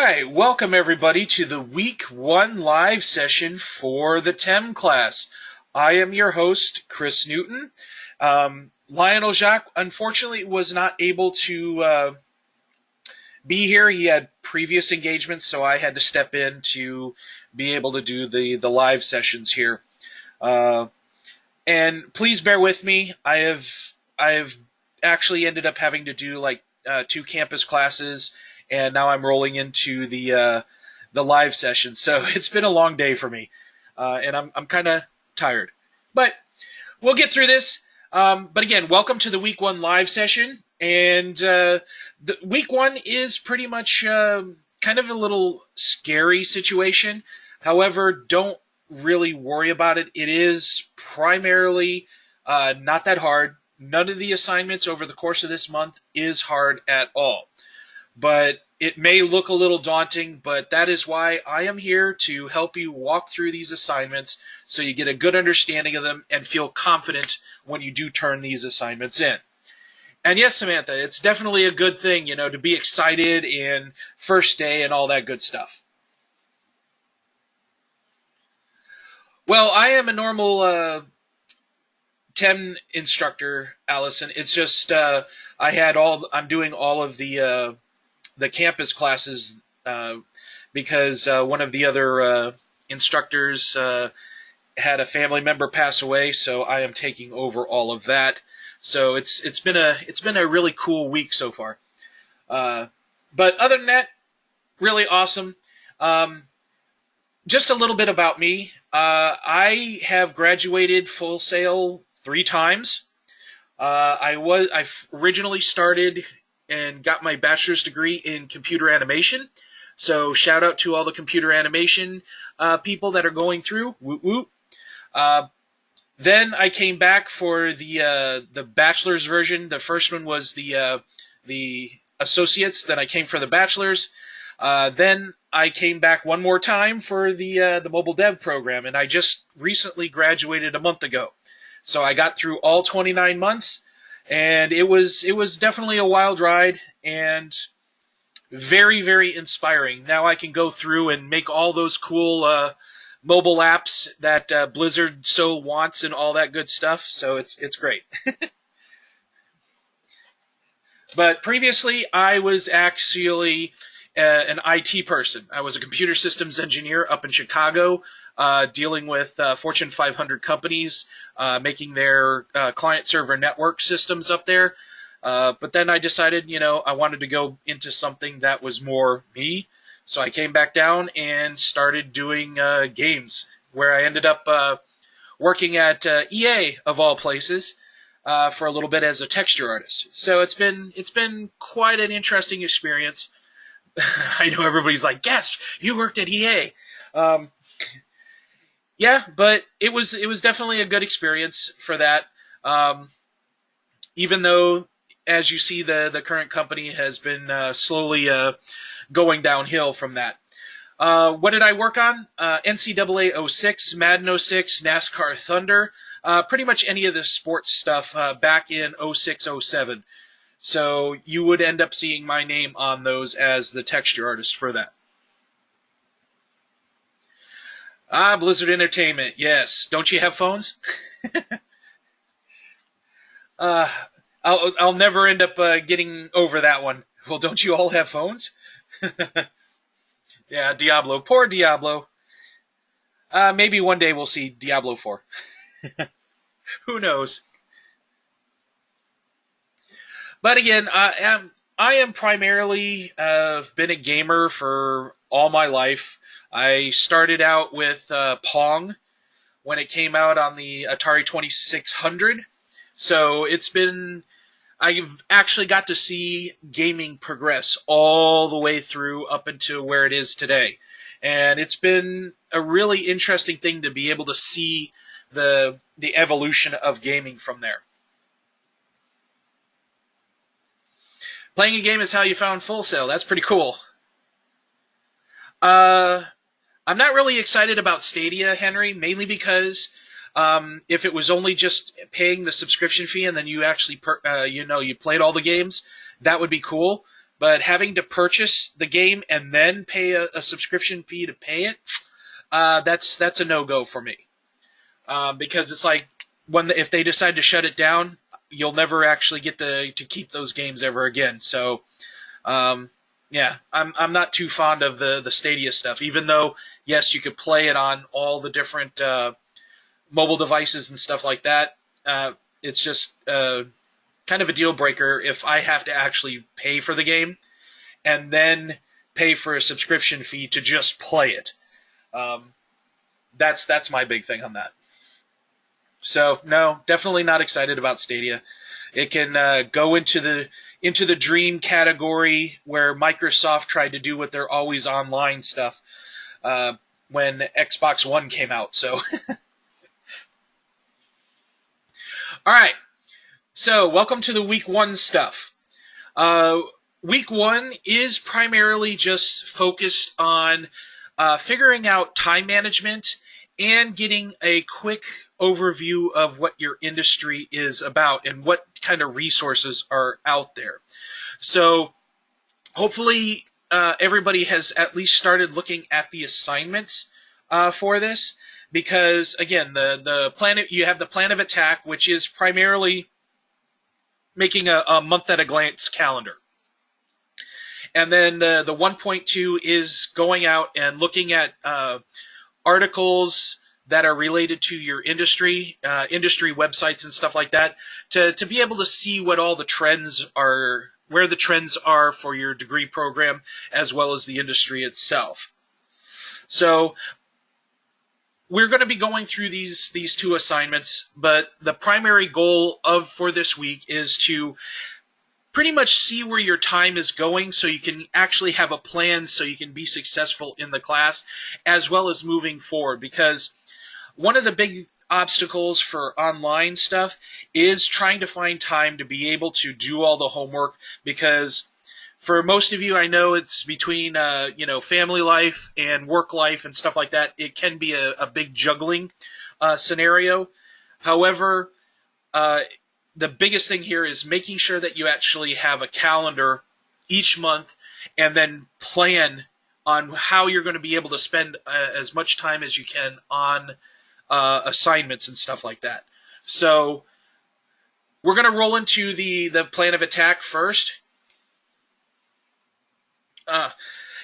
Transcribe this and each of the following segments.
right, welcome everybody to the week 1 live session for the TEM class. I am your host, Chris Newton. Lionel Jacques, unfortunately, was not able to be here. He had previous engagements, so I had to step in to be able to do the live sessions here. And please bear with me. I've actually ended up having to do like 2 campus classes, and now I'm rolling into the live session. So it's been a long day for me, and I'm kind of tired, but we'll get through this. But again, welcome to the week 1 live session, and the week 1 is pretty much kind of a little scary situation. However, don't really worry about it. It is primarily not that hard. None of the assignments over the course of this month is hard at all. But it may look a little daunting, but that is why I am here to help you walk through these assignments so you get a good understanding of them and feel confident when you do turn these assignments in. And yes, Samantha, it's definitely a good thing, to be excited in first day and all that good stuff. Well, I am a normal TEM instructor, Allison. It's just I'm doing all of the campus classes because one of the other instructors had a family member pass away, so I am taking over all of that. So it's been a really cool week so far. But other than that, really awesome. Just a little bit about me. I have graduated Full Sail 3 times. I originally started and got my bachelor's degree in computer animation. So shout out to all the computer animation people that are going through. Woot woot. Then I came back for the bachelor's version. The first one was the associates. Then I came for the bachelor's. Then I came back one more time for the mobile dev program, and I just recently graduated a month ago. So I got through all 29 months, and it was definitely a wild ride and very, very inspiring. Now I can go through and make all those cool mobile apps that Blizzard so wants and all that good stuff. So it's great. But previously, I was actually an IT person. I was a computer systems engineer up in Chicago, dealing with Fortune 500 companies, making their client-server network systems up there. But then I decided, I wanted to go into something that was more me. So I came back down and started doing games, where I ended up working at EA, of all places, for a little bit as a texture artist. So it's been quite an interesting experience. I know everybody's like, "Yes, you worked at EA." Yeah, but it was definitely a good experience for that. Even though, as you see, the current company has been slowly going downhill from that. What did I work on? NCAA 06, Madden 06, NASCAR Thunder, pretty much any of the sports stuff back in 06, 07. So you would end up seeing my name on those as the texture artist for that. Blizzard Entertainment, yes. Don't you have phones? I'll never end up getting over that one. Well, don't you all have phones? Yeah, Diablo. Poor Diablo. Maybe one day we'll see Diablo 4. Who knows? But again, I am primarily been a gamer for all my life. I started out with Pong when it came out on the Atari 2600. So I've actually got to see gaming progress all the way through up into where it is today. And it's been a really interesting thing to be able to see the evolution of gaming from there. Playing a game is how you found Full Sail. That's pretty cool. I'm not really excited about Stadia, Henry, mainly because if it was only just paying the subscription fee and then you actually you played all the games, that would be cool. But having to purchase the game and then pay a subscription fee to pay it, that's a no-go for me. Because it's like if they decide to shut it down, you'll never actually get to keep those games ever again. So yeah, I'm not too fond of the Stadia stuff. Even though yes, you could play it on all the different mobile devices and stuff like that. It's just kind of a deal breaker if I have to actually pay for the game and then pay for a subscription fee to just play it. That's my big thing on that. So no, definitely not excited about Stadia. It can go into the dream category where Microsoft tried to do with their always online stuff when Xbox One came out. So all right. So welcome to the week 1 stuff. Week 1 is primarily just focused on figuring out time management and getting a quick overview of what your industry is about and what kind of resources are out there. So hopefully everybody has at least started looking at the assignments for this, because again, the plan, you have the plan of attack, which is primarily making a month at a glance calendar. And then the 1.2 is going out and looking at articles that are related to your industry, industry websites and stuff like that, to be able to see what all the trends are, where the trends are for your degree program, as well as the industry itself. So we're going to be going through these 2 assignments, but the primary goal for this week is to pretty much see where your time is going so you can actually have a plan so you can be successful in the class as well as moving forward. Because one of the big obstacles for online stuff is trying to find time to be able to do all the homework, because for most of you, I know it's between family life and work life and stuff like that. It can be a big juggling scenario. However, the biggest thing here is making sure that you actually have a calendar each month and then plan on how you're going to be able to spend as much time as you can on assignments and stuff like that. So we're going to roll into the plan of attack first.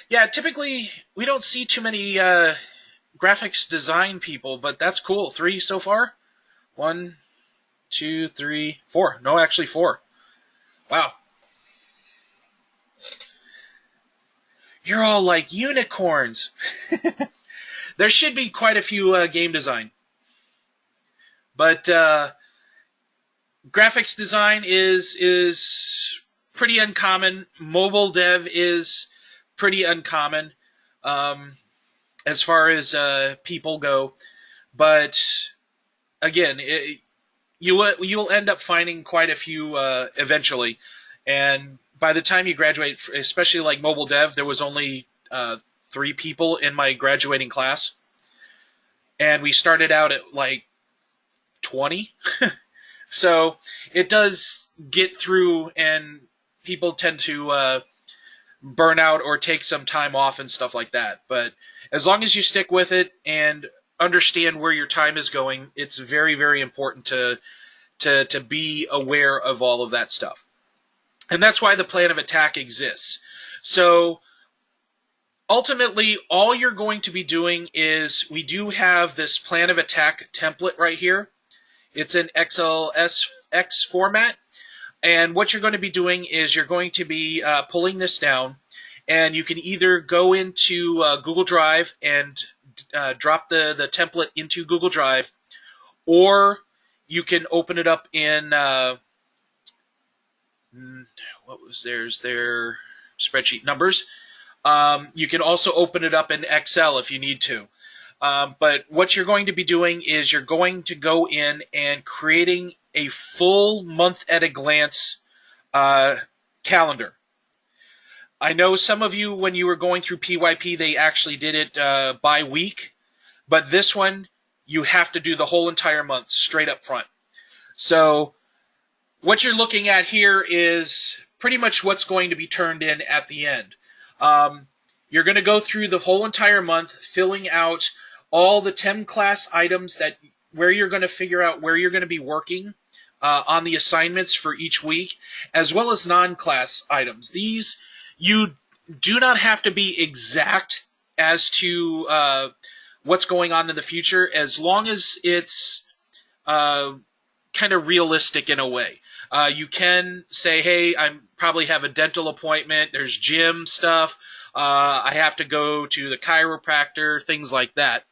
Yeah, typically we don't see too many graphics design people, but that's cool. 3 so far? 1, 2, 3, 4. No, actually 4. Wow. You're all like unicorns. There should be quite a few game design. But graphics design is pretty uncommon. Mobile dev is pretty uncommon as far as people go. But again, you'll end up finding quite a few eventually. And by the time you graduate, especially like mobile dev, there was only 3 people in my graduating class. And we started out at like 20. So it does get through, and people tend to burn out or take some time off and stuff like that. But as long as you stick with it and understand where your time is going, it's very, very important to be aware of all of that stuff. And that's why the plan of attack exists. So ultimately, all you're going to be doing is, we do have this plan of attack template right here. It's in XLSX format. And what you're going to be doing is you're going to be pulling this down, and you can either go into Google Drive and drop the template into Google Drive, or you can open it up in there's their spreadsheet numbers. You can also open it up in Excel if you need to. But what you're going to be doing is you're going to go in and creating a full month at a glance calendar. I know some of you, when you were going through PYP, they actually did it by week. But this one, you have to do the whole entire month straight up front. So what you're looking at here is pretty much what's going to be turned in at the end. You're going to go through the whole entire month filling out all the TEM class items that where you're going to figure out where you're going to be working on the assignments for each week, as well as non-class items. These you do not have to be exact as to what's going on in the future, as long as it's kind of realistic in a way. You can say, hey, I probably have a dental appointment, there's gym stuff, I have to go to the chiropractor, things like that.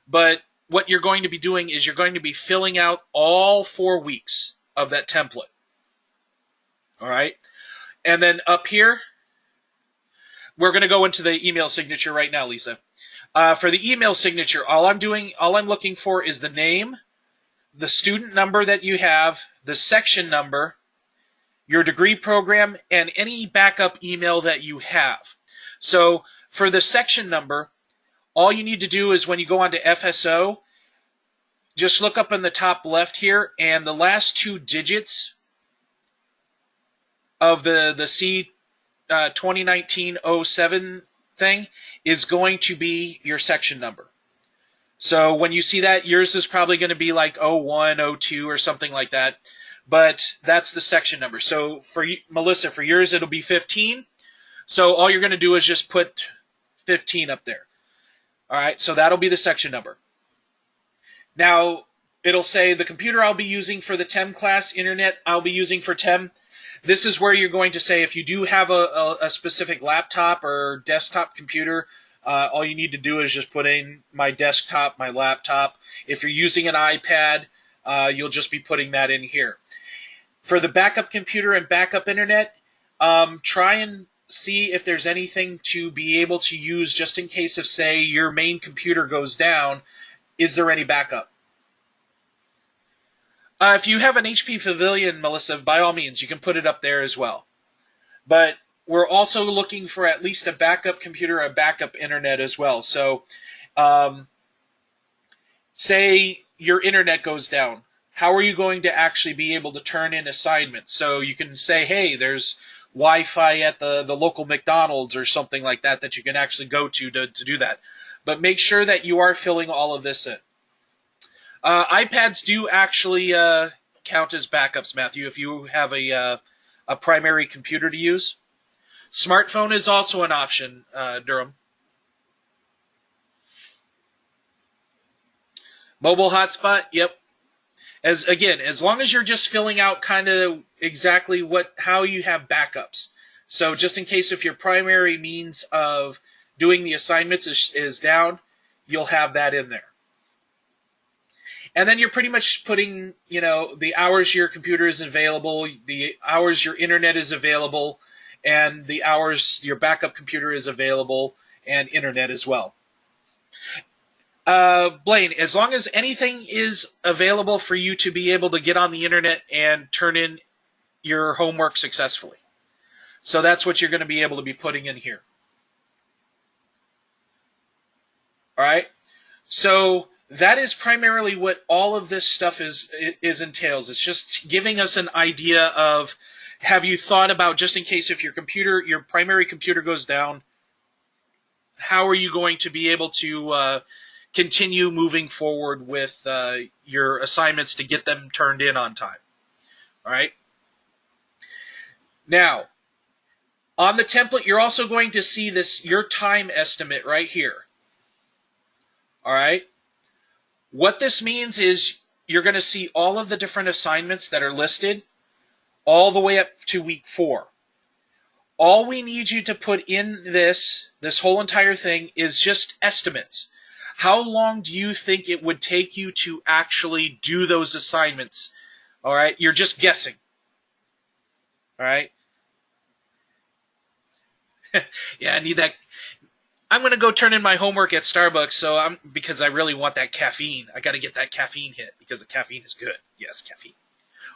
But what you're going to be doing is you're going to be filling out all 4 weeks of that template. All right? And then up here, we're going to go into the email signature right now, Lisa. For the email signature, all I'm looking for is the name, the student number that you have, the section number, your degree program, and any backup email that you have. So for the section number, all you need to do is when you go onto FSO, just look up in the top left here, and the last 2 digits of the C 2019-07 thing is going to be your section number. So when you see that, yours is probably going to be like 01, 02 or something like that. But that's the section number. So for you, Melissa, for yours, it'll be 15. So all you're going to do is just put 15 up there. All right, so that'll be the section number. Now, it'll say the computer I'll be using for the TEM class, internet I'll be using for TEM. This is where you're going to say if you do have a specific laptop or desktop computer, all you need to do is just put in my desktop, my laptop. If you're using an iPad, you'll just be putting that in here. For the backup computer and backup internet, try and see if there's anything to be able to use just in case if, say, your main computer goes down. Is there any backup? If you have an HP Pavilion, Melissa, by all means, you can put it up there as well. But we're also looking for at least a backup computer, a backup internet as well. So, say your internet goes down. How are you going to actually be able to turn in assignments? So you can say, hey, there's Wi-Fi at the local McDonald's or something like that that you can actually go to do that. But make sure that you are filling all of this in. iPads do actually count as backups, Matthew, if you have a primary computer to use. Smartphone is also an option, Durham. Mobile hotspot, yep. As long as you're just filling out kind of exactly how you have backups. So just in case if your primary means of doing the assignments is down, you'll have that in there. And then you're pretty much putting, the hours your computer is available, the hours your internet is available, and the hours your backup computer is available, and internet as well. Blaine, as long as anything is available for you to be able to get on the internet and turn in your homework successfully. So that's what you're going to be able to be putting in here. All right? So that is primarily what all of this stuff is entails. It's just giving us an idea of, have you thought about, just in case if your primary computer goes down, how are you going to be able to continue moving forward with your assignments to get them turned in on time? All right. Now, on the template, you're also going to see your time estimate right here. All right. What this means is you're going to see all of the different assignments that are listed all the way up to week 4. All we need you to put in this whole entire thing is just estimates. How long do you think it would take you to actually do those assignments? All right, you're just guessing. All right. Yeah, I need that. I'm going to go turn in my homework at Starbucks, because I really want that caffeine. I got to get that caffeine hit because the caffeine is good. Yes, caffeine.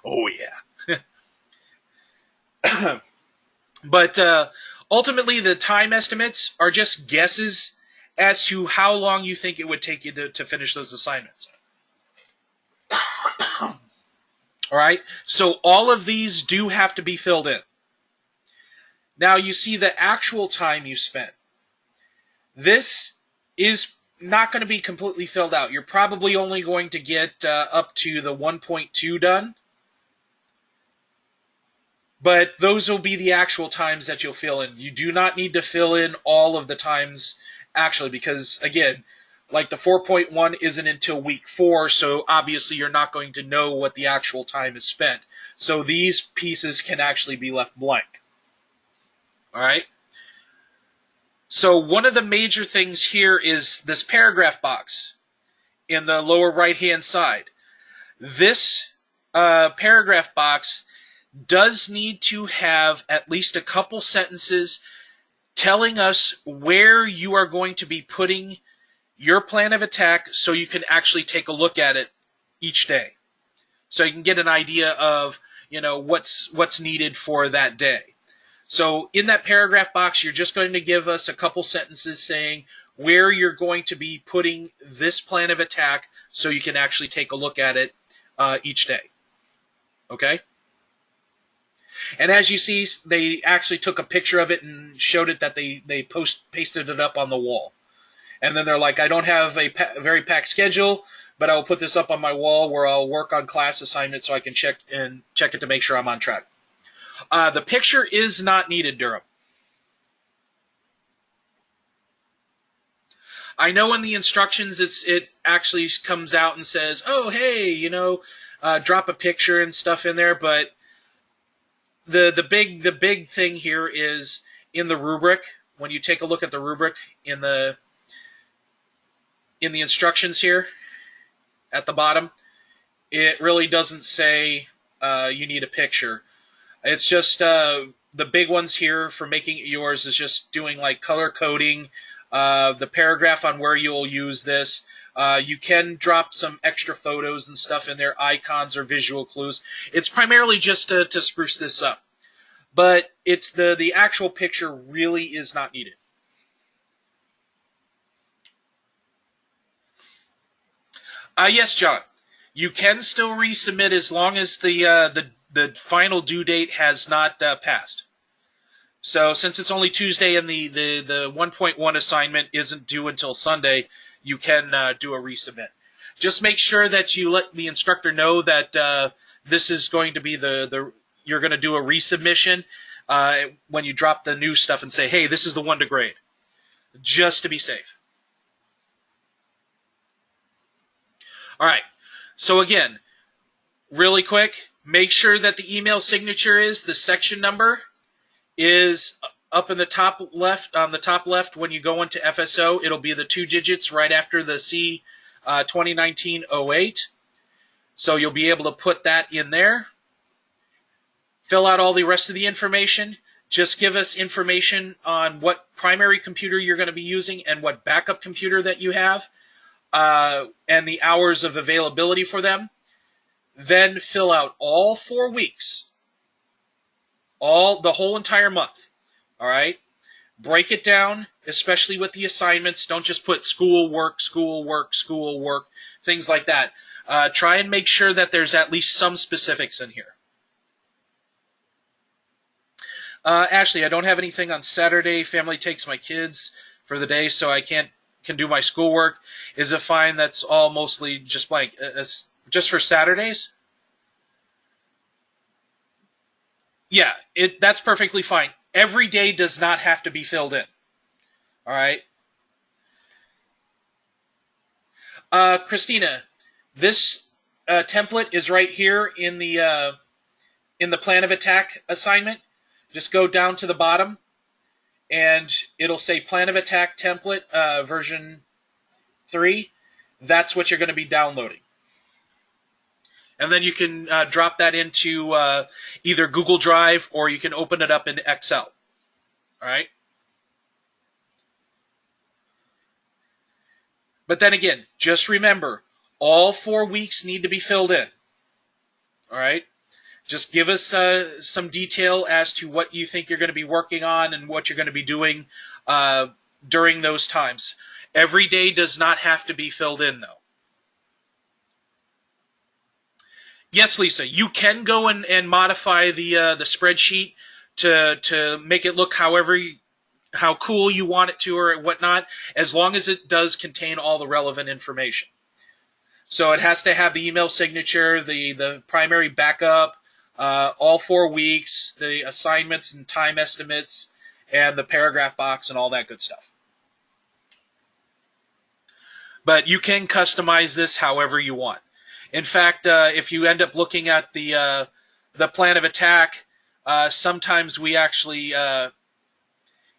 Oh yeah. But ultimately, the time estimates are just guesses as to how long you think it would take you to finish those assignments. All right? So all of these do have to be filled in. Now you see the actual time you spent. This is not going to be completely filled out. You're probably only going to get up to the 1.2 done. But those will be the actual times that you'll fill in. You do not need to fill in all of the times actually, because again, like the 4.1 isn't until week 4, so obviously you're not going to know what the actual time is spent. So these pieces can actually be left blank. All right? So one of the major things here is this paragraph box in the lower right-hand side. This paragraph box does need to have at least a couple sentences telling us where you are going to be putting your plan of attack so you can actually take a look at it each day. So you can get an idea of, what's needed for that day. So in that paragraph box, you're just going to give us a couple sentences saying where you're going to be putting this plan of attack so you can actually take a look at it each day. Okay? And as you see, they actually took a picture of it and showed it that they pasted it up on the wall. And then they're like, I don't have a very packed schedule, but I will put this up on my wall where I'll work on class assignments so I can check it to make sure I'm on track. The picture is not needed, Durham. I know in the instructions it actually comes out and says, oh, hey, drop a picture and stuff in there, but the big thing here is in the rubric. When you take a look at the rubric in the instructions here at the bottom, it really doesn't say you need a picture. It's just the big ones here for making it yours is just doing like color coding, the paragraph on where you'll use this. You can drop some extra photos and stuff in there, icons or visual clues. It's primarily just to spruce this up. But it's the actual picture really is not needed. Yes, John. You can still resubmit as long as the final due date has not passed. So since it's only Tuesday and the 1.1 assignment isn't due until Sunday, you can do a resubmit. Just make sure that you let the instructor know that this is going to be you're going to do a resubmission when you drop the new stuff and say, hey, this is the one to grade, just to be safe. All right. So again, really quick, make sure that the email signature is the section number is up in the top left, on the top left when you go into FSO. It'll be the 2 digits right after the C 2019-08. So you'll be able to put that in there. Fill out all the rest of the information. Just give us information on what primary computer you're going to be using and what backup computer that you have, and the hours of availability for them. Then fill out all 4 weeks, the whole entire month. All right? Break it down, especially with the assignments. Don't just put school work, things like that. Try and make sure that there's at least some specifics in here. Ashley, I don't have anything on Saturday. Family takes my kids for the day, so I can do my schoolwork. Is it fine? That's all mostly just blank. Just for Saturdays? Yeah, that's perfectly fine. Every day does not have to be filled in. All right? Christina, this template is right here in the plan of attack assignment. Just go down to the bottom, and it'll say plan of attack template version 3. That's what you're going to be downloading. And then you can drop that into either Google Drive or you can open it up in Excel. All right? But then again, just remember, all 4 weeks need to be filled in. All right? Just give us some detail as to what you think you're going to be working on and what you're going to be doing during those times. Every day does not have to be filled in, though. Yes, Lisa, you can go and modify the spreadsheet to make it look how cool you want it to or whatnot, as long as it does contain all the relevant information. So it has to have the email signature, the primary backup, all 4 weeks, the assignments and time estimates, and the paragraph box and all that good stuff. But you can customize this however you want. In fact, if you end up looking at the plan of attack, sometimes we actually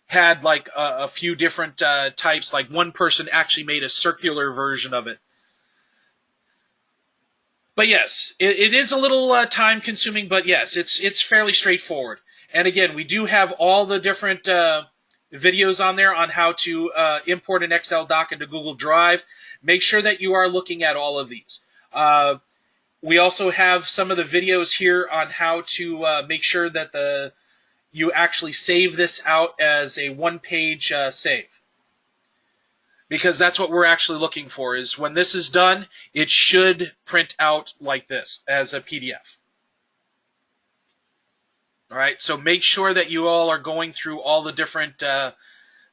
had like a few different types. Like one person actually made a circular version of it. But yes, it is a little time consuming, but yes, it's fairly straightforward. And again, we do have all the different videos on there on how to import an Excel doc into Google Drive. Make sure that you are looking at all of these. We also have some of the videos here on how to make sure that you actually save this out as a one-page save. Because that's what we're actually looking for, is when this is done, it should print out like this as a PDF. All right, so make sure that you all are going through all the different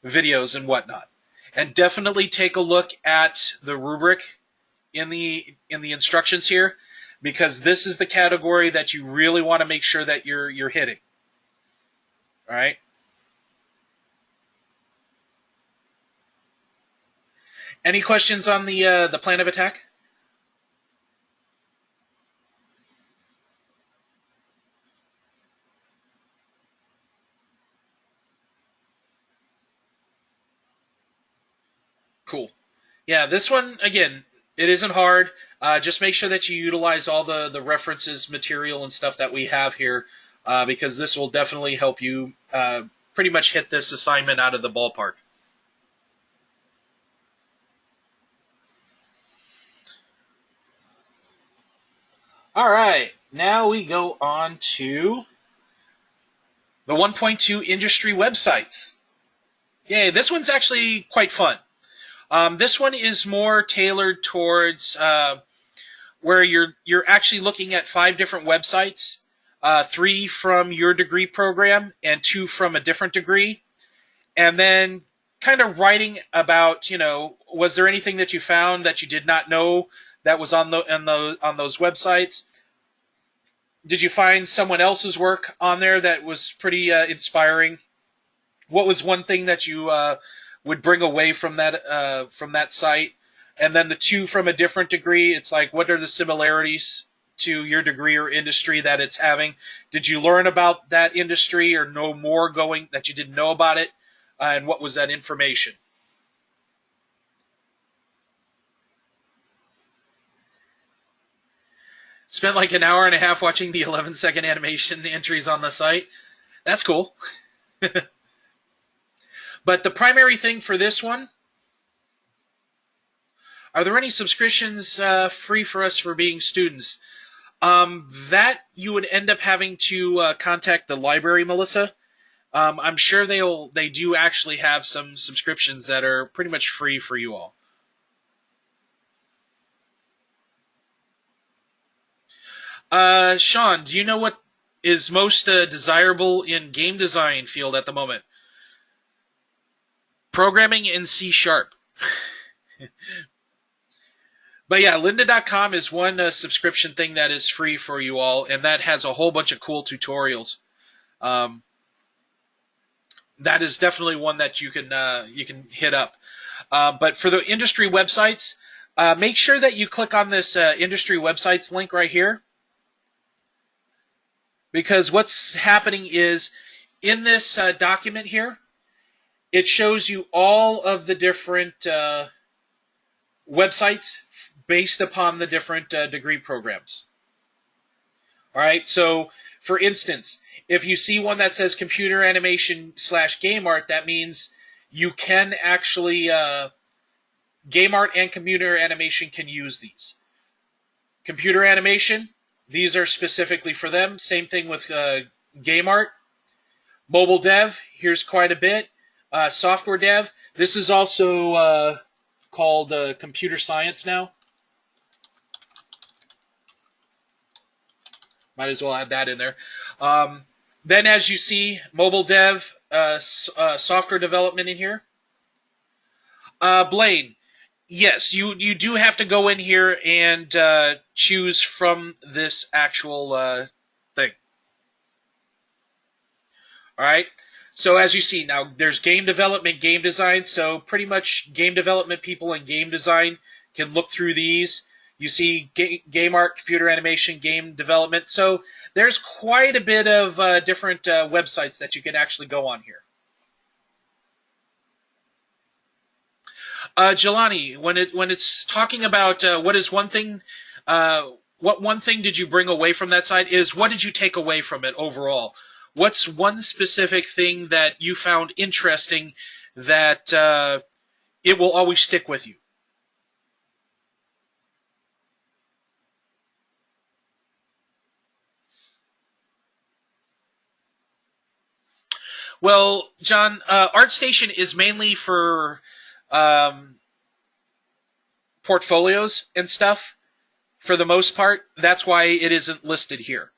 videos and whatnot. And definitely take a look at the rubric in the instructions here, because this is the category that you really want to make sure that you're hitting. All right? Any questions on the plan of attack? Cool. Yeah, this one, again, it isn't hard. Just make sure that you utilize all the references, material, and stuff that we have here, because this will definitely help you pretty much hit this assignment out of the ballpark. All right, now we go on to the 1.2 industry websites. Yay, this one's actually quite fun. This one is more tailored towards where you're actually looking at 5 different websites, 3 from your degree program and 2 from a different degree, and then kind of writing about, was there anything that you found that you did not know that was on those websites? Did you find someone else's work on there that was pretty inspiring? What was one thing that you would bring away from that site? And then the 2 from a different degree, it's like, what are the similarities to your degree or industry that it's having? Did you learn about that industry or know more going that you didn't know about it? And what was that information? Spent like an hour and a half watching the 11-second animation entries on the site. That's cool. But the primary thing for this one, are there any subscriptions free for us for being students? That you would end up having to contact the library, Melissa. I'm sure they do actually have some subscriptions that are pretty much free for you all. Sean, do you know what is most desirable in game design field at the moment? Programming in C#. But yeah, lynda.com is one subscription thing that is free for you all, and that has a whole bunch of cool tutorials. That is definitely one that you can hit up. But for the industry websites, make sure that you click on this industry websites link right here, because what's happening is in this document here, it shows you all of the different websites based upon the different degree programs. All right, so for instance, if you see one that says computer animation / game art, that means you can actually, game art and computer animation can use these. Computer animation, these are specifically for them. Same thing with game art. Mobile dev, here's quite a bit. Software dev, this is also called computer science now. Might as well add that in there. Then, as you see, mobile dev, software development in here. Blaine, yes, you do have to go in here and choose from this actual thing. All right. So as you see now, there's game development, game design. So pretty much game development people and game design can look through these. You see game art, computer animation, game development. So there's quite a bit of different websites that you can actually go on here. Jelani, when it's talking about what is one thing, what one thing did you bring away from that side? Is what did you take away from it overall? What's one specific thing that you found interesting that it will always stick with you? Well, John, ArtStation is mainly for um, portfolios and stuff. For the most part. That's why it isn't listed here.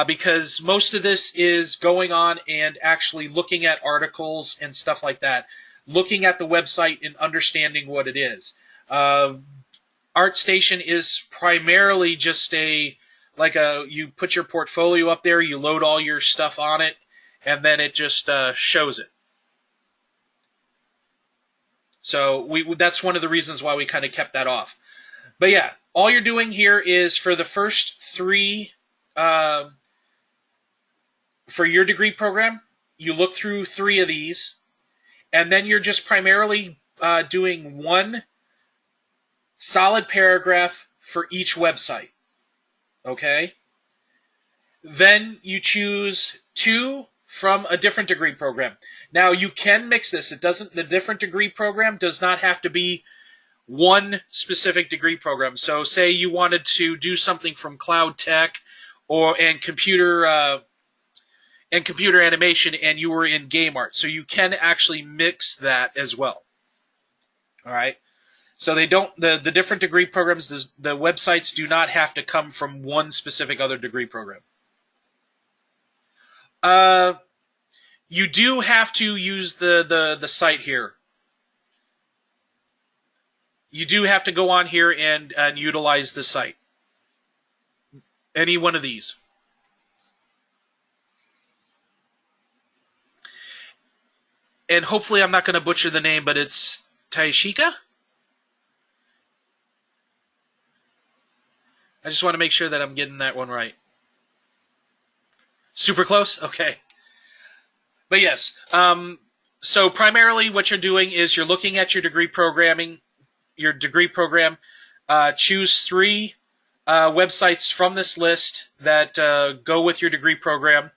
Because most of this is going on and actually looking at articles and stuff like that, looking at the website and understanding what it is. ArtStation is primarily just you put your portfolio up there, you load all your stuff on it, and then it just shows it. So that's one of the reasons why we kind of kept that off. But yeah, all you're doing here is for the first three, uh, for your degree program, you look through three of these, and then you're just primarily doing one solid paragraph for each website. Okay? Then you choose two from a different degree program. Now you can mix this. The different degree program does not have to be one specific degree program. So say you wanted to do something from cloud tech and computer animation and you were in game art. So you can actually mix that as well. All right. So they don't the different degree programs, the websites do not have to come from one specific other degree program. Uh, you do have to use the site here. You do have to go on here and utilize the site. Any one of these. And hopefully I'm not going to butcher the name, but it's Taishika? I just want to make sure that I'm getting that one right. Super close? Okay. But yes, so primarily what you're doing is you're looking at your degree program, choose three websites from this list that go with your degree program,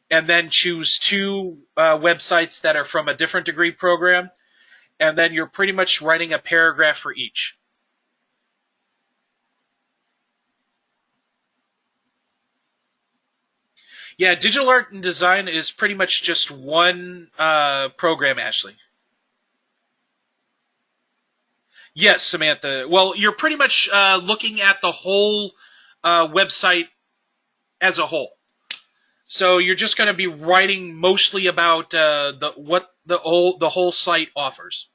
and then choose two websites that are from a different degree program, and then you're pretty much writing a paragraph for each. Yeah, digital art and design is pretty much just one program, Ashley. Yes, Samantha. Well, you're pretty much looking at the whole website as a whole. So you're just going to be writing mostly about what the whole site offers.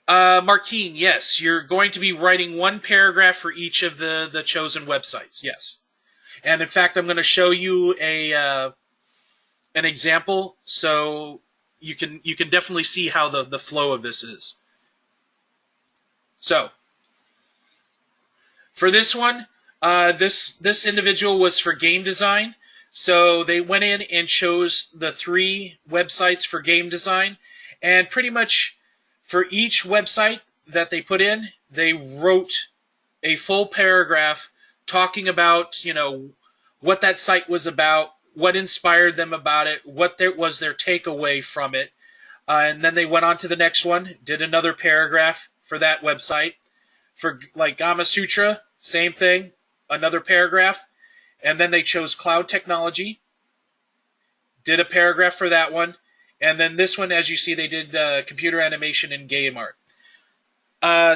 Markeen, yes, you're going to be writing one paragraph for each of the chosen websites. Yes, and in fact, I'm going to show you an example so you can definitely see how the flow of this is. So for this one, this individual was for game design. So they went in and chose the three websites for game design, and pretty much for each website that they put in, they wrote a full paragraph talking about what that site was about, what inspired them about it, what was their takeaway from it, and then they went on to the next one, did another paragraph for that website. For like Gama Sutra, same thing, another paragraph, and then they chose cloud technology, did a paragraph for that one, and then this one, as you see, they did computer animation and game art.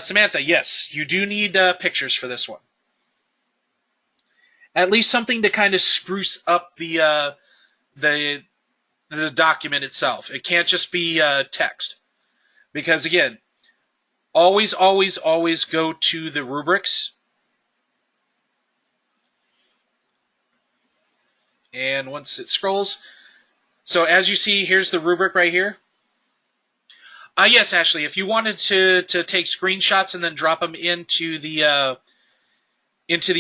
Samantha, yes, you do need pictures for this one. At least something to kind of spruce up the the document itself. It can't just be text, because again, always, always, always go to the rubrics. And once it scrolls, so as you see, here's the rubric right here. Yes, Ashley, if you wanted to take screenshots and then drop them into the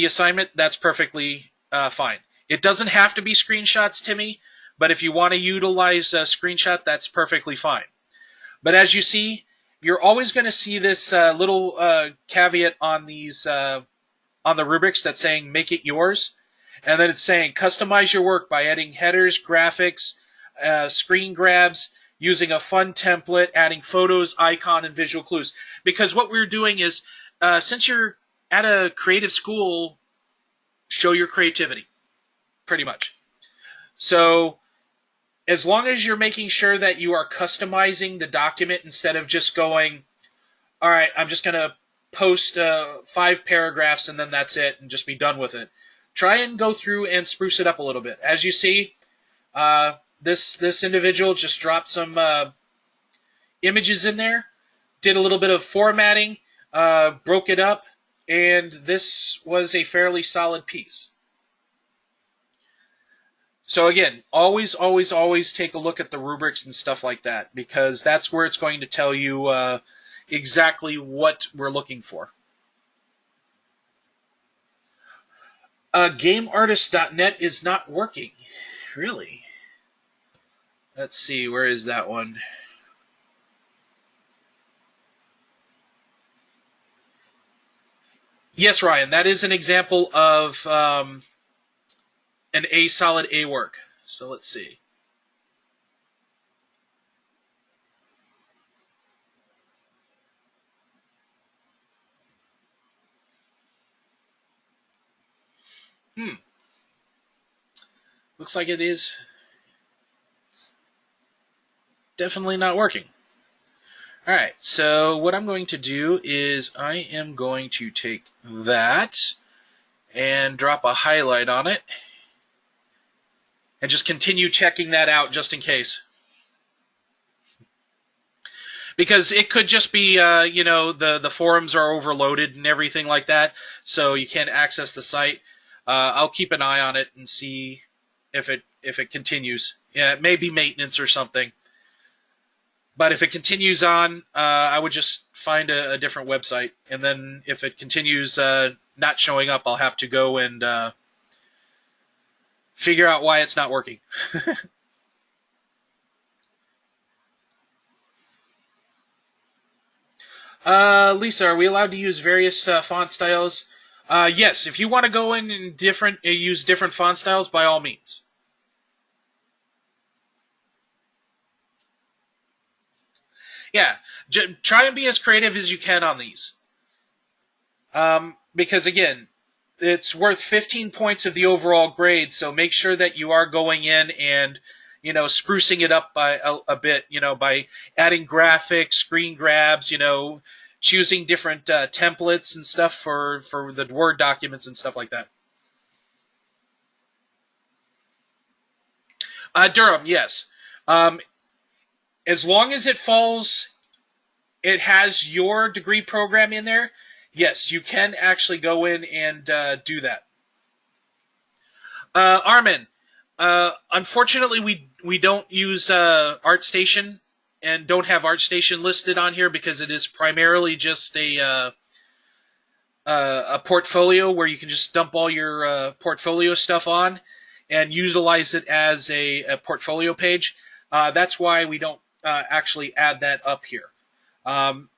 assignment, that's perfectly fine. It doesn't have to be screenshots, Timmy, but if you want to utilize a screenshot, that's perfectly fine. But as you see, you're always going to see this little caveat on these on the rubrics that's saying "make it yours," and then it's saying customize your work by adding headers, graphics, screen grabs, using a fun template, adding photos, icon, and visual clues. Because what we're doing is, since you're at a creative school, show your creativity, pretty much. So as long as you're making sure that you are customizing the document instead of just going, all right, I'm just going to post 5 paragraphs and then that's it and just be done with it. Try and go through and spruce it up a little bit. As you see, this individual just dropped some images in there, did a little bit of formatting, broke it up, and this was a fairly solid piece. So again, always, always, always take a look at the rubrics and stuff like that, because that's where it's going to tell you exactly what we're looking for. GameArtist.net is not working. Really? Let's see, where is that one? Yes, Ryan, that is an example of an solid A work. So let's see. Looks like it is definitely not working. Alright, so what I'm going to do is I am going to take that and drop a highlight on it and just continue checking that out just in case. Because it could just be, the forums are overloaded and everything like that, so you can't access the site. I'll keep an eye on it and see if it continues. Yeah, it may be maintenance or something. But if it continues on, I would just find a different website. And then if it continues not showing up, I'll have to go and figure out why it's not working. Lisa, are we allowed to use various font styles? Yes, if you want to go in and use different font styles, by all means. Yeah, try and be as creative as you can on these. Because again, it's worth 15 points of the overall grade, so make sure that you are going in and sprucing it up by a bit, by adding graphics, screen grabs, choosing different templates and stuff for the Word documents and stuff like that. Durham, yes. As long as it has your degree program in there, yes, you can actually go in and do that. Armin, unfortunately, we don't use ArtStation and don't have ArtStation listed on here because it is primarily just a portfolio where you can just dump all your portfolio stuff on and utilize it as a portfolio page. That's why we don't actually add that up here.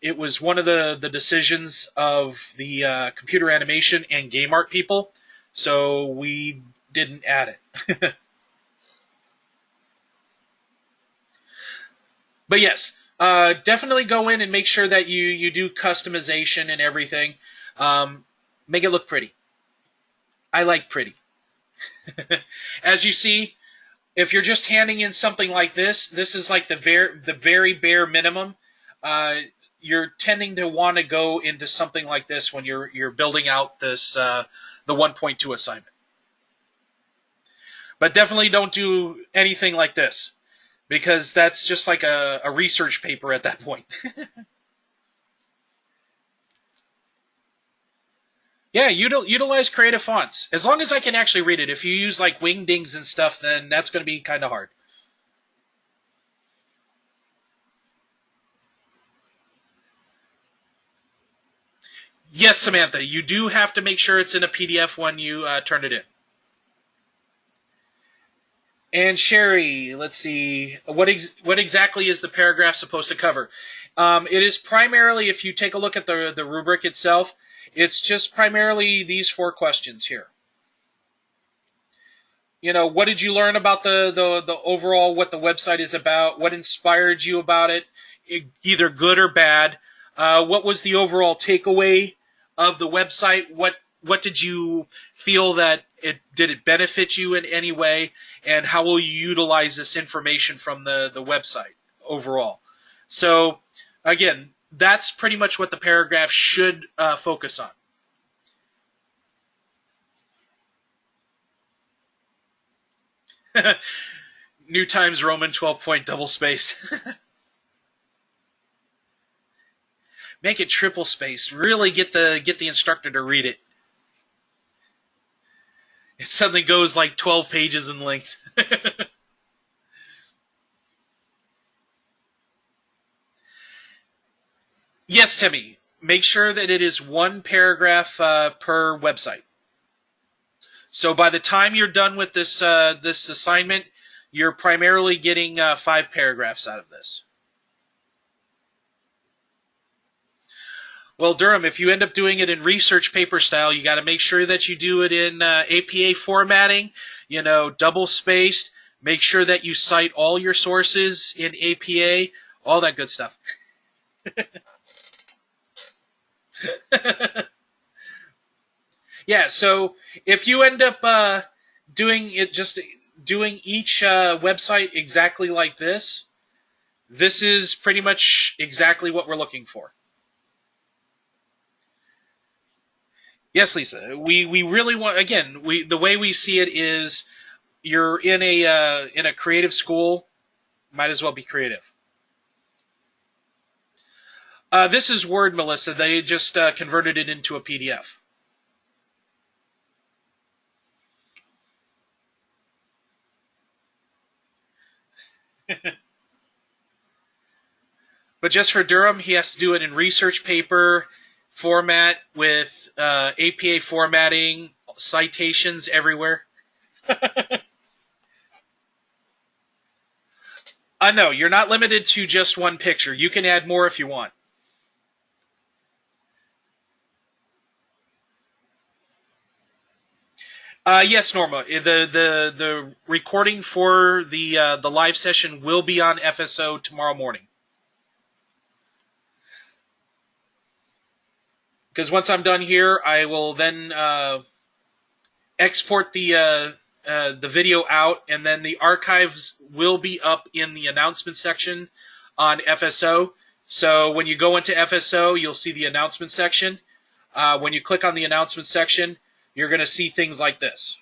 It was one of the decisions of the computer animation and game art people, so we didn't add it. But yes, definitely go in and make sure that you do customization and everything. Make it look pretty. I like pretty. As you see, if you're just handing in something like this is like the very bare minimum. You're tending to want to go into something like this when you're building out this the 1.2 assignment. But definitely don't do anything like this, because that's just like a research paper at that point. Yeah, utilize creative fonts. As long as I can actually read it. If you use like wingdings and stuff, then that's going to be kind of hard. Yes, Samantha, you do have to make sure it's in a PDF when you turn it in. And Sherry, let's see, what exactly is the paragraph supposed to cover? It is primarily, if you take a look at the rubric itself, it's just primarily these four questions here. You know, what did you learn about the overall, what the website is about? What inspired you about it, either good or bad? What was the overall takeaway of the website? What did you feel that it did it benefit you in any way? And how will you utilize this information from the website overall? So again, that's pretty much what the paragraph should focus on. New Times Roman 12 point double space. Make it triple spaced. Really get the instructor to read it. It suddenly goes like 12 pages in length. Yes, Timmy. Make sure that it is one paragraph per website. So by the time you're done with this assignment, you're primarily getting 5 paragraphs out of this. Well, Durham, if you end up doing it in research paper style, you got to make sure that you do it in APA formatting, double spaced. Make sure that you cite all your sources in APA, all that good stuff. Yeah, so if you end up doing it, just doing each website exactly like this is pretty much exactly what we're looking for. Yes, Lisa. We really want, again, the way we see it is you're in a creative school, might as well be creative. This is Word, Melissa. They just converted it into a PDF. But just for Durham, he has to do it in research paper format with APA formatting, citations everywhere. No, you're not limited to just one picture. You can add more if you want. Yes, Norma. The recording for the live session will be on FSO tomorrow morning. Because once I'm done here, I will then export the video out, and then the archives will be up in the announcement section on FSO. So when you go into FSO, you'll see the announcement section. When you click on the announcement section, you're going to see things like this.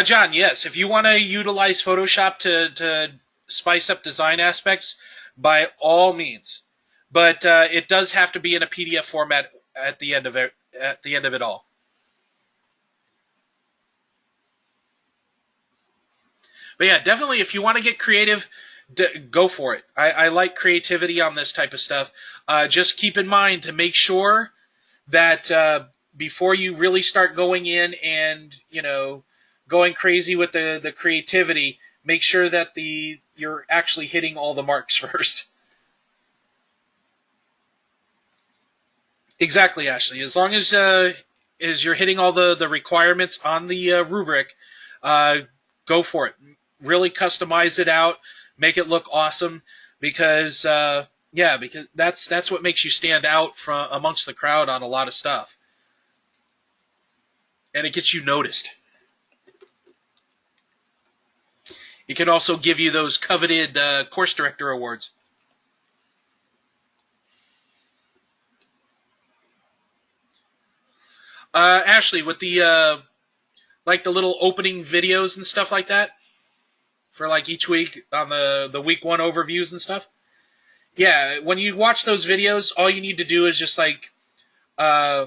John, yes, if you want to utilize Photoshop to spice up design aspects, by all means. But it does have to be in a PDF format at the end of it. At the end of it all. But yeah, definitely, if you want to get creative, go for it. I like creativity on this type of stuff. Just keep in mind to make sure that before you really start going in and going crazy with the creativity, make sure that you're actually hitting all the marks first. Exactly, Ashley. As long as you're hitting all the requirements on the rubric, uh, go for it. Really customize it out, make it look awesome, because yeah, because that's what makes you stand out from amongst the crowd on a lot of stuff, and it gets you noticed. It can also give you those coveted course director awards. Ashley, with the like the little opening videos and stuff like that for like each week on the week one overviews and stuff. Yeah, when you watch those videos, all you need to do is just like uh,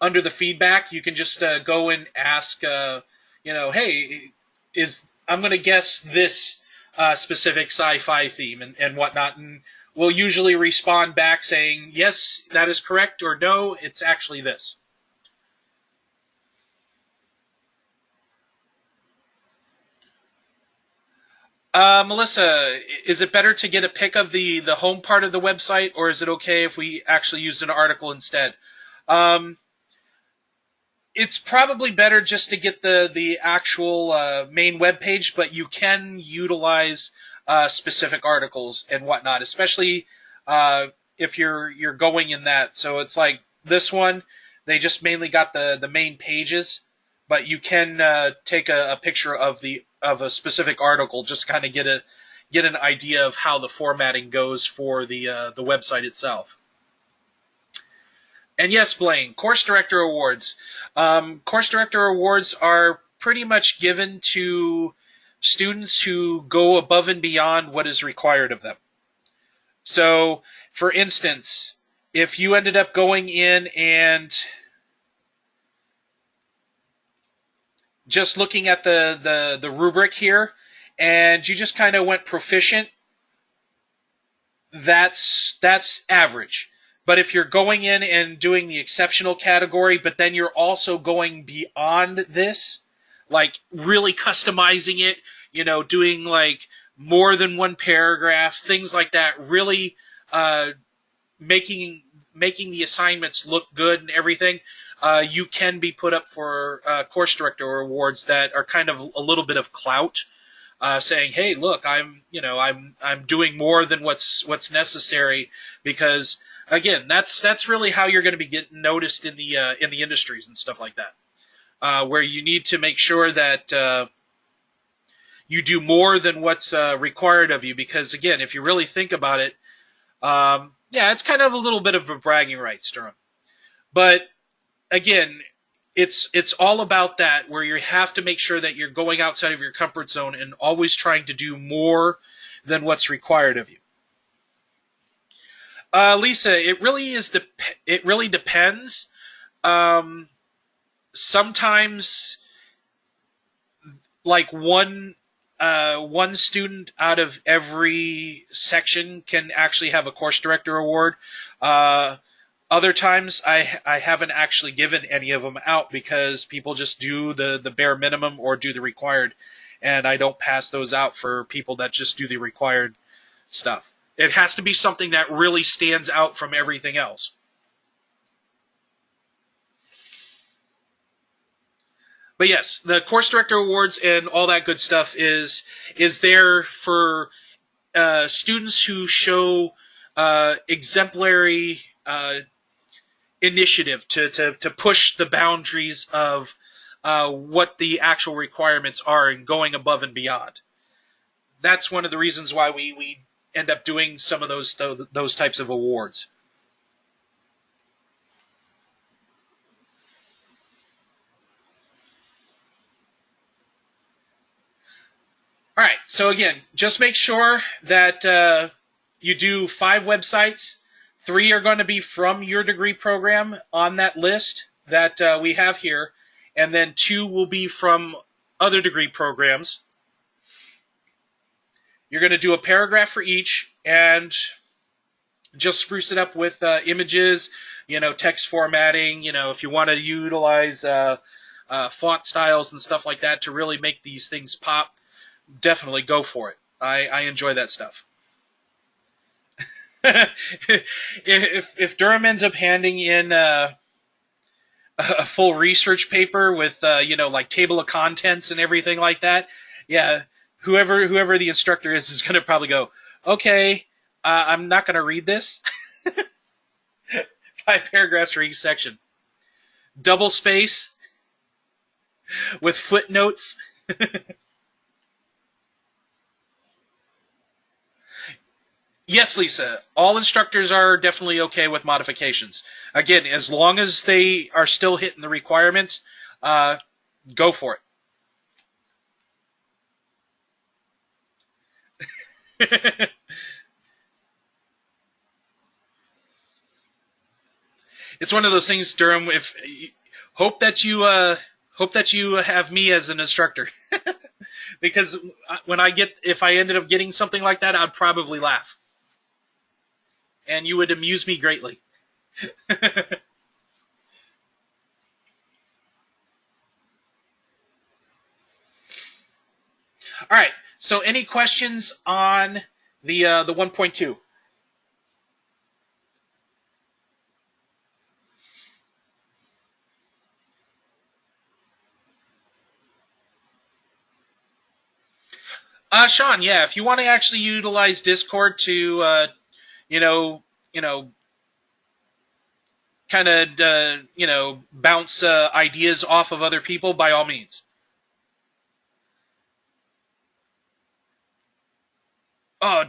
under the feedback, you can just go and ask, hey, is I'm going to guess this specific sci-fi theme and whatnot, and we'll usually respond back saying yes, that is correct, or no, it's actually this. Melissa, is it better to get a pic of the home part of the website, or is it okay if we actually use an article instead? Um, it's probably better just to get the actual main web page, but you can utilize specific articles and whatnot, especially if you're going in that. So it's like this one, they just mainly got the main pages, but you can take a picture of a specific article, just kind of get an idea of how the formatting goes for the website itself. And yes, Blaine, Course Director Awards. Course Director Awards are pretty much given to students who go above and beyond what is required of them. So, for instance, if you ended up going in and just looking at the rubric here, and you just kind of went proficient, that's average. But if you're going in and doing the exceptional category, but then you're also going beyond this, like really customizing it, doing like more than one paragraph, things like that, really making making the assignments look good and everything, you can be put up for course director awards that are kind of a little bit of clout, saying, "Hey, look, I'm doing more than what's necessary," because again, that's really how you're going to be getting noticed in the industries and stuff like that, where you need to make sure that you do more than what's required of you. Because again, if you really think about it, yeah, it's kind of a little bit of a bragging rights, Durham. But again, it's all about that, where you have to make sure that you're going outside of your comfort zone and always trying to do more than what's required of you. Lisa, it really depends. Um, Sometimes, like one student out of every section can actually have a course director award. Uh, Other times, I haven't actually given any of them out because people just do the bare minimum or do the required, and I don't pass those out for people that just do the required stuff. It has to be something that really stands out from everything else. But yes, the course director awards and all that good stuff is there for students who show exemplary initiative to push the boundaries of what the actual requirements are and going above and beyond. That's one of the reasons why we end up doing some of those types of awards. All right. So again, just make sure that you do 5 websites. 3 are going to be from your degree program on that list that we have here, and then 2 will be from other degree programs. You're going to do a paragraph for each, and just spruce it up with images, text formatting. If you want to utilize font styles and stuff like that to really make these things pop, definitely go for it. I enjoy that stuff. If Durham ends up handing in a full research paper with like table of contents and everything like that, yeah, whoever the instructor is going to probably go, okay, I'm not going to read this. 5 paragraphs for each section, double space with footnotes. Yes, Lisa. All instructors are definitely okay with modifications. Again, as long as they are still hitting the requirements, uh, go for it. It's one of those things, Durham. If hope that you hope that you have me as an instructor, because if I ended up getting something like that, I'd probably laugh, and you would amuse me greatly. All right. So, any questions on the 1.2? Sean, yeah, if you want to actually utilize Discord to, you know, you know, kind of, bounce ideas off of other people, by all means. Oh,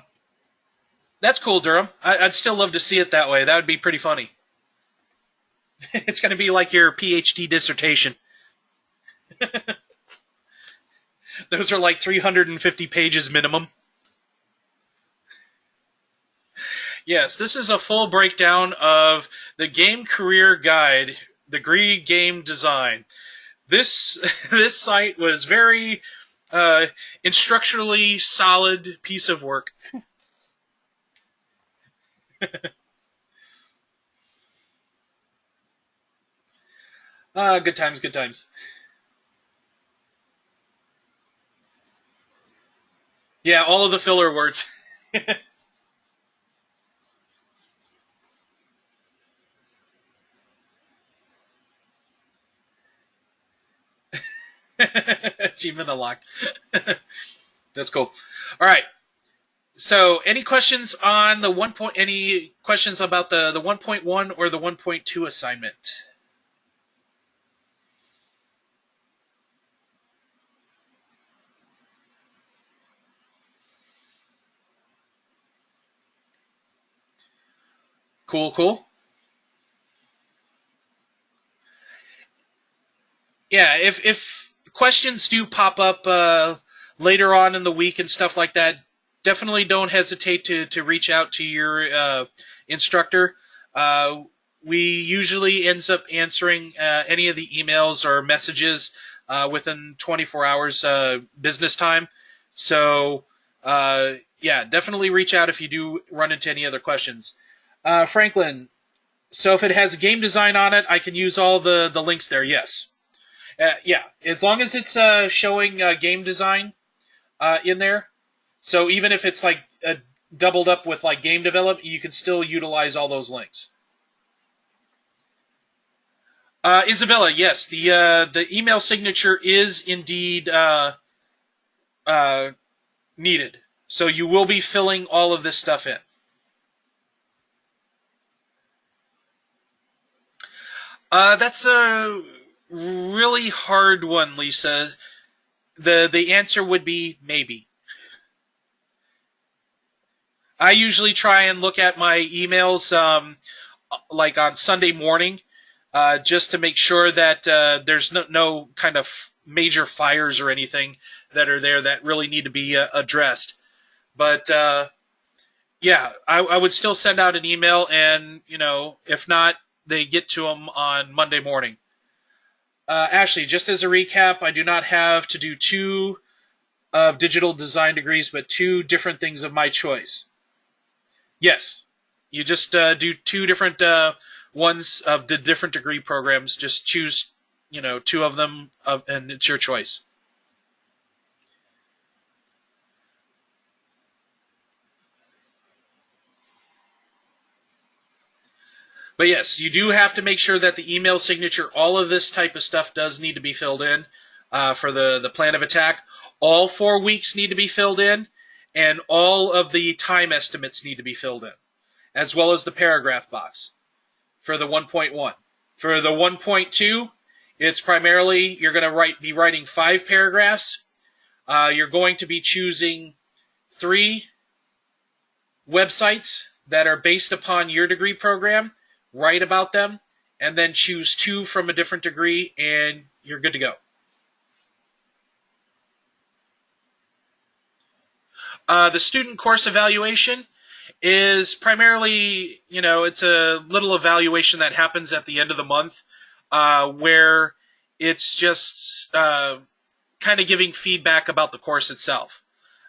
that's cool, Durham. I'd still love to see it that way. That would be pretty funny. It's going to be like your PhD dissertation. Those are like 350 pages minimum. Yes, this is a full breakdown of the Game Career Guide, Degree Game Design. This this site was very uh, instructionally solid piece of work. Good times, good times. Yeah, all of the filler words. Achievement unlocked. That's cool. All right. So, any questions on the one point? Any questions about the 1.1 or the 1.2 assignment? Cool, cool. Yeah, if questions do pop up later on in the week and stuff like that, definitely don't hesitate to reach out to your instructor. Uh, we usually ends up answering any of the emails or messages within 24 hours business time. So yeah, definitely reach out if you do run into any other questions. Franklin, so if it has game design on it, I can use all the links there. Yes. Yeah, as long as it's showing game design in there, so even if it's like doubled up with like game development, you can still utilize all those links. Isabella, yes, the email signature is indeed uh, needed, so you will be filling all of this stuff in. That's a really hard one, Lisa. The answer would be maybe. I usually try and look at my emails like on Sunday morning, just to make sure that there's no kind of major fires or anything that are there that really need to be addressed. But yeah, I would still send out an email, and if not, they get to them on Monday morning. Ashley, just as a recap, I do not have to do two of digital design degrees, but two different things of my choice. Yes, you just do two different ones of the different degree programs. Just choose, two of them, and it's your choice. But yes, you do have to make sure that the email signature, all of this type of stuff does need to be filled in for the plan of attack. All 4 weeks need to be filled in, and all of the time estimates need to be filled in, as well as the paragraph box for the 1.1. For the 1.2, it's primarily you're going to be writing 5 paragraphs. You're going to be choosing 3 websites that are based upon your degree program, write about them, and then choose 2 from a different degree, and you're good to go. The student course evaluation is primarily, it's a little evaluation that happens at the end of the month, where it's just kind of giving feedback about the course itself.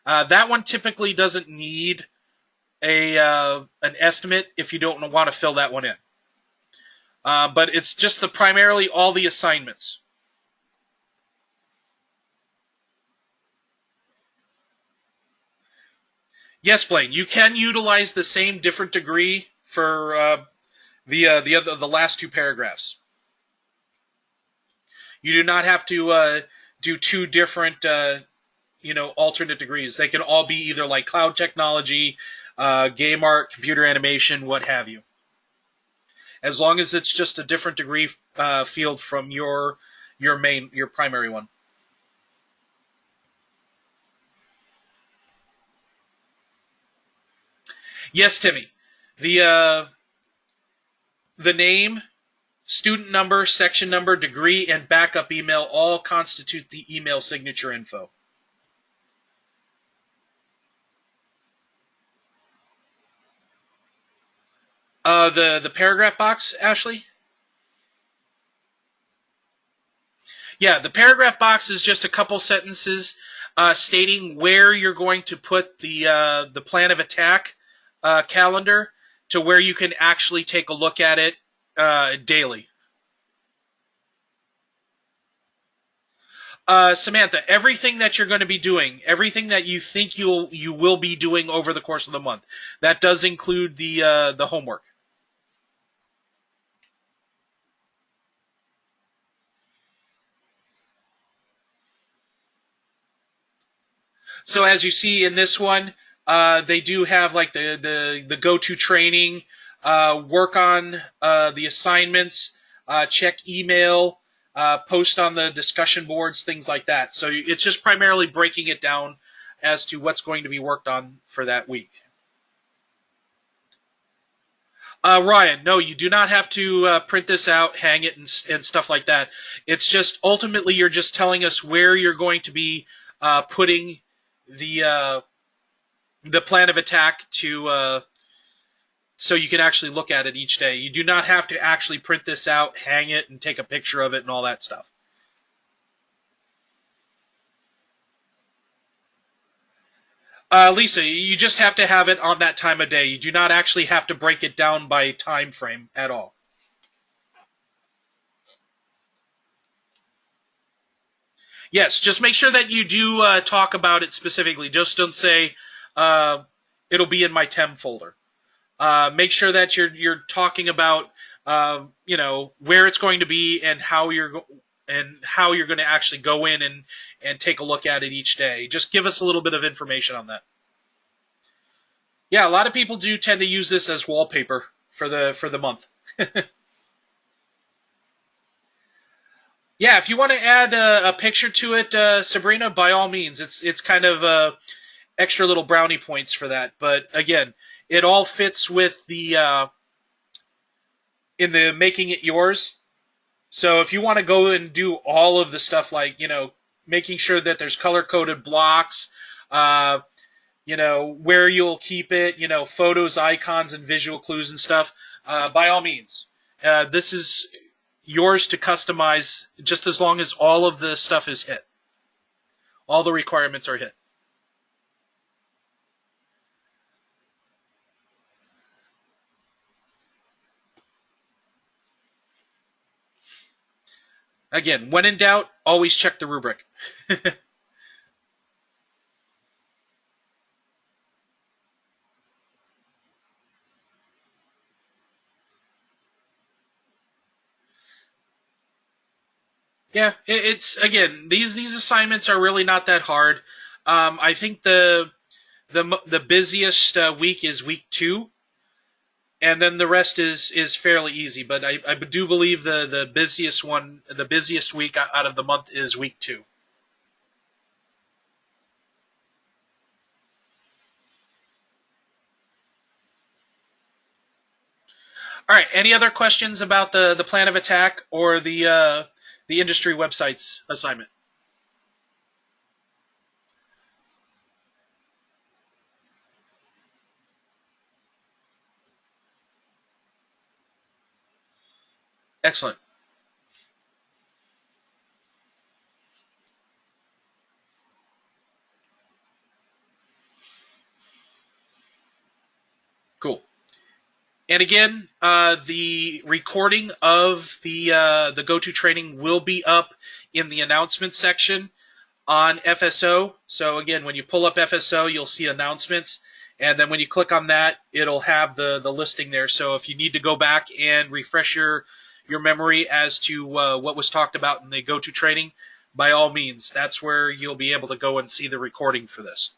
That one typically doesn't need an estimate if you don't want to fill that one in. But it's just primarily all the assignments. Yes, Blaine, you can utilize the same different degree for the last 2 paragraphs. You do not have to do 2 different alternate degrees. They can all be either like cloud technology, game art, computer animation, what have you. As long as it's just a different degree field from your primary one. Yes, Timmy. The name, student number, section number, degree, and backup email all constitute the email signature info. The paragraph box, Ashley? Yeah, the paragraph box is just a couple sentences stating where you're going to put the plan of attack calendar to where you can actually take a look at it daily. Samantha, everything that you're going to be doing, everything that you think you will be doing over the course of the month, that does include the homework. So as you see in this one, they do have like the go-to training, work on the assignments, check email, post on the discussion boards, things like that. So it's just primarily breaking it down as to what's going to be worked on for that week. Ryan, no, you do not have to print this out, hang it, and stuff like that. It's just ultimately you're just telling us where you're going to be putting the plan of attack to so you can actually look at it each day. You do not have to actually print this out, hang it, and take a picture of it and all that stuff. Lisa, you just have to have it on that time of day. You do not actually have to break it down by time frame at all. Yes, just make sure that you do talk about it specifically. Just don't say it'll be in my TEM folder. Make sure that you're talking about where it's going to be and how you're going to actually go in and take a look at it each day. Just give us a little bit of information on that. Yeah, a lot of people do tend to use this as wallpaper for the month. Yeah, if you want to add a picture to it, Sabrina, by all means. It's kind of extra little brownie points for that. But again, it all fits with the in the making it yours. So if you want to go and do all of the stuff like making sure that there's color coded blocks, where you'll keep it, photos, icons, and visual clues and stuff, by all means. This is yours to customize just as long as all of the stuff is hit. All the requirements are hit. Again, when in doubt, always check the rubric. Yeah, it's again these assignments are really not that hard. I think the busiest week is week 2, and then the rest is fairly easy. But I do believe the busiest week out of the month is week 2. All right. Any other questions about the plan of attack or the industry websites assignment? Excellent. Cool. And again, the recording of the go-to training will be up in the announcement section on FSO. So again, when you pull up FSO, you'll see announcements, and then when you click on that, it'll have the listing there. So if you need to go back and refresh your memory as to what was talked about in the go-to training, by all means, that's where you'll be able to go and see the recording for this.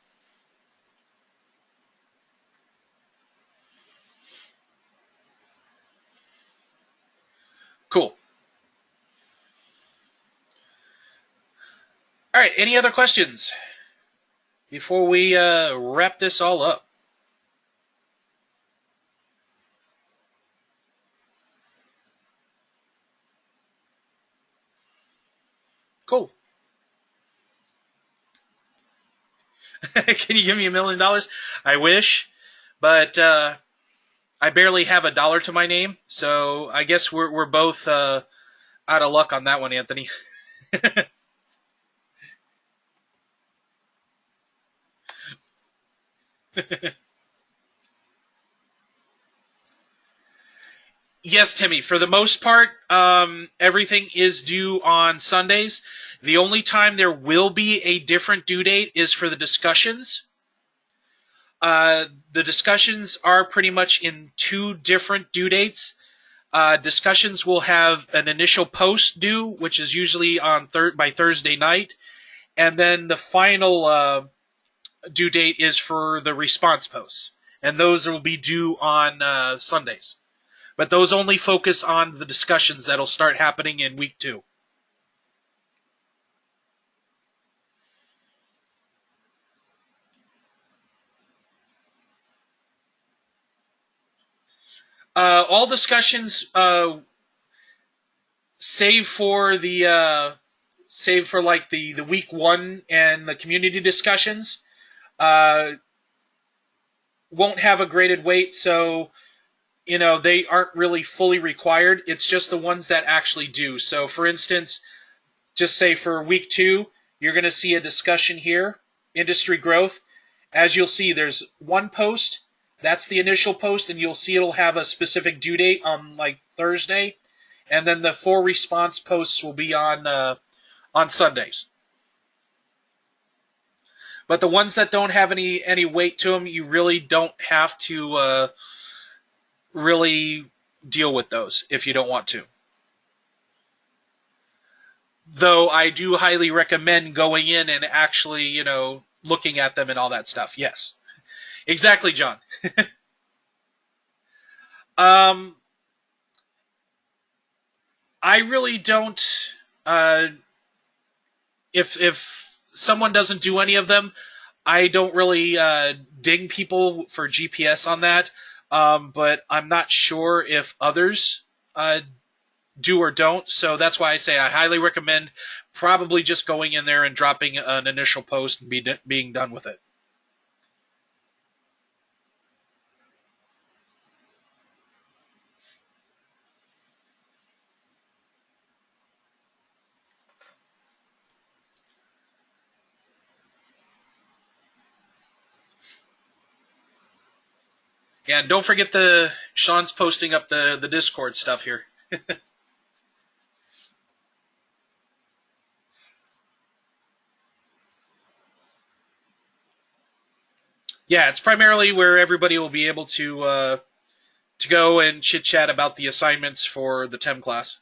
Cool. All right. Any other questions before we wrap this all up? Cool. Can you give me $1 million? I wish, but I barely have $1 to my name, so I guess we're both out of luck on that one, Anthony. Yes, Timmy. For the most part, everything is due on Sundays. The only time there will be a different due date is for the discussions. The discussions are pretty much in two different due dates. Discussions will have an initial post due, which is usually on by Thursday night, and then the final due date is for the response posts, and those will be due on Sundays. But those only focus on the discussions that'll start happening in week 2. All discussions, save for like the week 1 and the community discussions, uh, won't have a graded weight, so they aren't really fully required. It's just the ones that actually do. So, for instance, just say for week 2, you're going to see a discussion here, industry growth. As you'll see, there's one post. That's the initial post, and you'll see it'll have a specific due date on like Thursday, and then the 4 response posts will be on Sundays. But the ones that don't have any weight to them, you really don't have to really deal with those if you don't want to. Though I do highly recommend going in and actually, looking at them and all that stuff. Yes. Exactly, John. um, I really don't. Uh, if someone doesn't do any of them, I don't really ding people for GPS on that. But I'm not sure if others do or don't. So that's why I say I highly recommend probably just going in there and dropping an initial post and being done with it. Yeah, and don't forget Sean's posting up the Discord stuff here. Yeah, it's primarily where everybody will be able to go and chit chat about the assignments for the TEM class.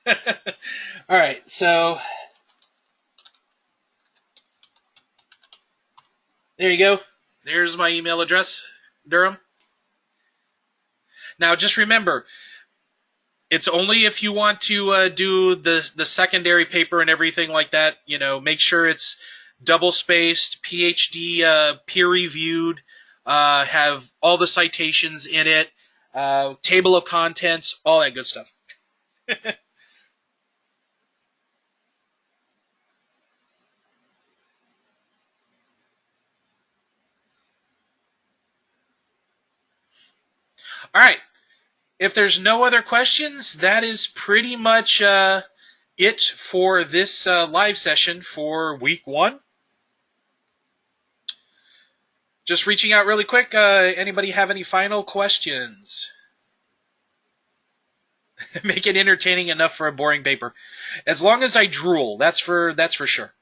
All right, so there you go. There's my email address, Durham. Now, just remember, It's only if you want to do the secondary paper and everything like that. Make sure it's double spaced, PhD peer reviewed, have all the citations in it, table of contents, all that good stuff. All right. If there's no other questions, that is pretty much it for this live session for week 1. Just reaching out really quick. Anybody have any final questions? Make it entertaining enough for a boring paper. As long as I drool, that's for sure.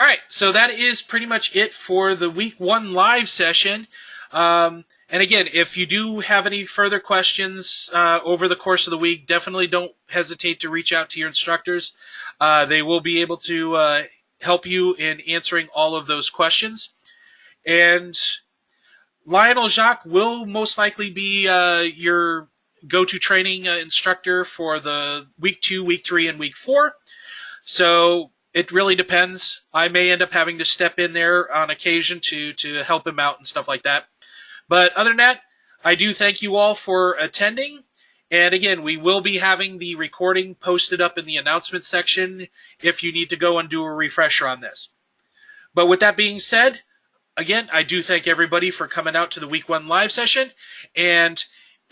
All right, so that is pretty much it for the week 1 live session. And again, if you do have any further questions over the course of the week, definitely don't hesitate to reach out to your instructors. They will be able to help you in answering all of those questions. And Lionel Jacques will most likely be your go-to training instructor for the week 2, week 3, and week 4. So it really depends. I may end up having to step in there on occasion to help him out and stuff like that. But other than that, I do thank you all for attending. And again, we will be having the recording posted up in the announcement section if you need to go and do a refresher on this. But with that being said, again, I do thank everybody for coming out to the week 1 live session. And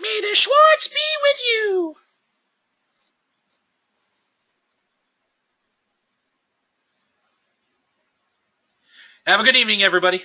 may the Schwartz be with you! Have a good evening, everybody.